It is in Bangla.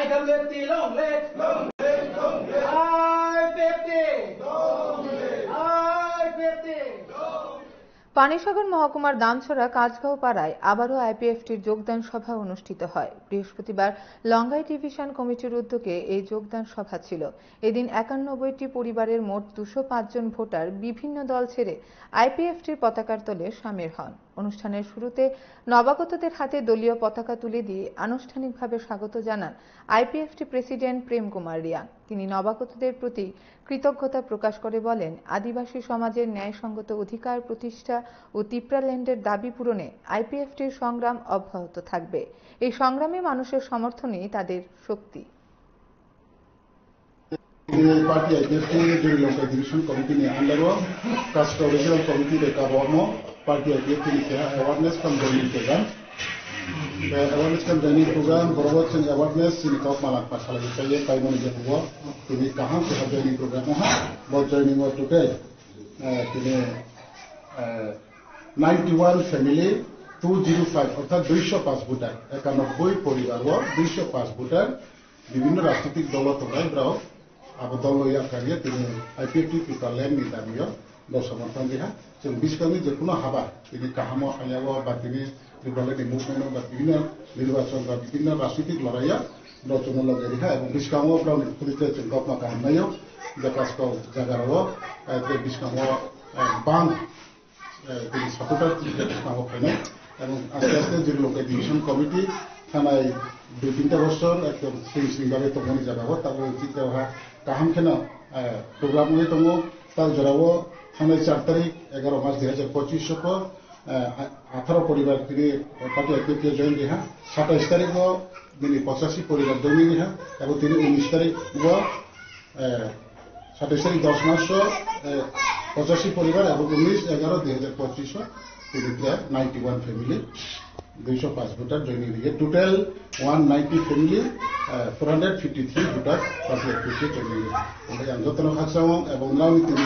IWFT long live, long live, long live. IWFT, long live. IWFT, long live. Panisagar মহকুমার দামছড়া কাজগাঁও পাড়ায় আবারও আইপিএফটির যোগদান সভা অনুষ্ঠিত হয়। বৃহস্পতিবার লঙ্গাই ডিভিশন কমিটির উদ্যোগে এই যোগদান সভা ছিল। এদিন ৯১টি পরিবারের মোট ২০৫ জন ভোটার বিভিন্ন দল ছেড়ে আইপিএফটির পতাকার তলে শামিল হন। অনুষ্ঠানের শুরুতে নবাগতদের হাতে দলীয় পতাকা তুলে দিয়ে আনুষ্ঠানিকভাবে স্বাগত জানান আইপিএফটি প্রেসিডেন্ট প্রেম কুমার রিয়াং। তিনি নবাগতদের প্রতি কৃতজ্ঞতা প্রকাশ করে বলেন, আদিবাসী সমাজের ন্যায়সঙ্গত অধিকার প্রতিষ্ঠা ও তিপ্রাল্যান্ডের দাবি পূরণে আইপিএফটির সংগ্রাম অব্যাহত থাকবে। এই সংগ্রামে মানুষের সমর্থনই তাদের শক্তি। Party IPFT during local division committee ne andaro Castro regional committee de Kabormo Party IPFT ni awareness campaign program awareness campaign program borobotchen awareness ni top malak pasala chahiye paimoni je huwa tini kahan se joining program ha bahut joining wa today tini 91 family 205 অর্থাৎ 205 ভোটার 91 পরিবার ও 205 ভোটার বিভিন্ন রাজনৈতিক দল তোমরা আবেদন লইয়া থাকিয়ে তিনি আইপিএফটি তিপ্রাল্যান্ড নি দাবিও সমর্থন দিহা जों বিশ্বকামি যে কোনো হাবা তিনি কাহামো খাইয়াব বা তিনি তিপ্রাল্যান্ড মুভমেন্ট বা বিভিন্ন নির্বাচন বা বিভিন্ন রাজনৈতিক লড়াইয়া রচনা লগে রিহা এবং বিশ্বকামো প্রাণ পুলিশে গপনা কাহামনাইও যে কাজকো জায়গারও যে বিশ্বকামো বাং তিনি সাপোর্টার বিশ্বকামো খাইনাই এবং আস্তে আস্তে যে লোকাল ডিভিশন কমিটি থানায় ২-৩টা বছর একদম সিংভাবে তমনি যাবো তারপরে চিন্তা হওয়া কাহাম খেন প্রোগ্রাম হয়ে তম তার জড়াবো থানায় 4 তারিখ 11 মাস 2025 को 18 পরিবার তিনি পার্টি আইপিএফটি জয়েন দিহা 27 তারিখ তিনি 85 পরিবার জয়েন দিহা এবং তিনি 19 তারিখ 27 তারিখ 10 মাস 85 পরিবার এবং 19/11/2025 তিনি 91 ফ্যামিলি 205 ভোটার জয়েন দিয়ে total 190 family 453 voter party IPFT join দিয়ে আমরা যতন খাচ্ছাম এবং নাও তিনি